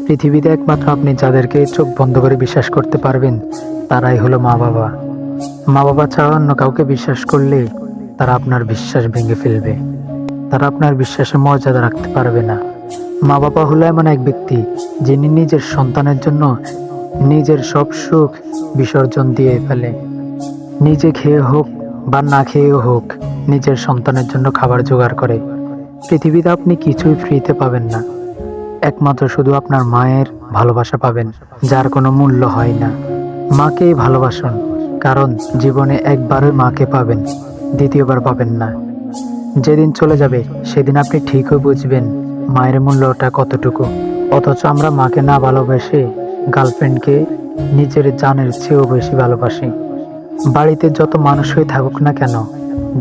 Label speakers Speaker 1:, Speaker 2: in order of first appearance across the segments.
Speaker 1: পৃথিবীতে একমাত্র আপনি যাদেরকে চোখ বন্ধ করে বিশ্বাস করতে পারবেন তারাই হলো মা বাবা। মা বাবা ছাড়া অন্য কাউকে বিশ্বাস করলে তারা আপনার বিশ্বাস ভেঙে ফেলবে। তারা আপনার বিশ্বাসে মর্যাদা রাখতে পারবে না। মা বাবা হলো এমন এক ব্যক্তি যিনি নিজের সন্তানের জন্য নিজের সব সুখ বিসর্জন দিয়ে ফেলে। নিজে খেয়ে হোক বা না খেয়েও হোক, নিজের সন্তানের জন্য খাবার জোগাড় করে। পৃথিবীতে আপনি কিছুই ফ্রিতে পাবেন না, একমাত্র শুধু আপনার মায়ের ভালোবাসা পাবেন, যার কোনো মূল্য হয় না। মাকেই ভালোবাসুন, কারণ জীবনে একবারই মাকে পাবেন, দ্বিতীয়বার পাবেন না। যেদিন চলে যাবে সেদিন আপনি ঠিকই বুঝবেন মায়ের মূল্যটা কতটুকু। অথচ আমরা মাকে না ভালোবেসে গার্লফ্রেন্ডকে নিজের জানের চেয়েও বেশি ভালোবাসি। বাড়িতে যত মানুষই থাকুক না কেন,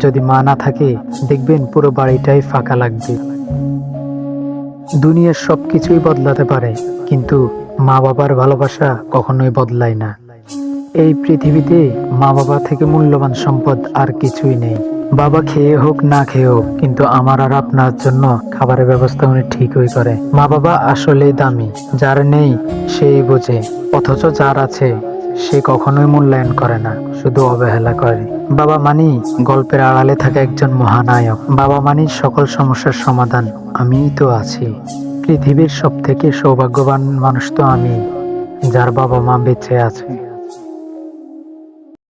Speaker 1: যদি মা না থাকে দেখবেন পুরো বাড়িটাই ফাঁকা লাগবে। দুনিয়ার সব কিছুই বদলাতে পারে, কিন্তু মা বাবার ভালোবাসা কখনোই বদলায় না। এই পৃথিবীতে মা বাবা থেকে মূল্যবান সম্পদ আর কিছুই নেই। বাবা খেয়ে হোক না খেয়ে হোক, কিন্তু আমার আর আপনার জন্য খাবারের ব্যবস্থা উনি ঠিকই করে। মা বাবা আসলেই দামি, যার নেই সেই বোঝে, অথচ যার আছে সে কখনোই মূল্যায়ন করে না, শুধু অবহেলা করে। বাবা মানি গল্পের আড়ালে থাকা একজন মহানায়ক। বাবা মানি সকল সমস্যার সমাধান। আমিই তো আছি। পৃথিবীর সব থেকে সৌভাগ্যবান মানুষ তো আমি, যার বাবা মা বেঁচে আছে।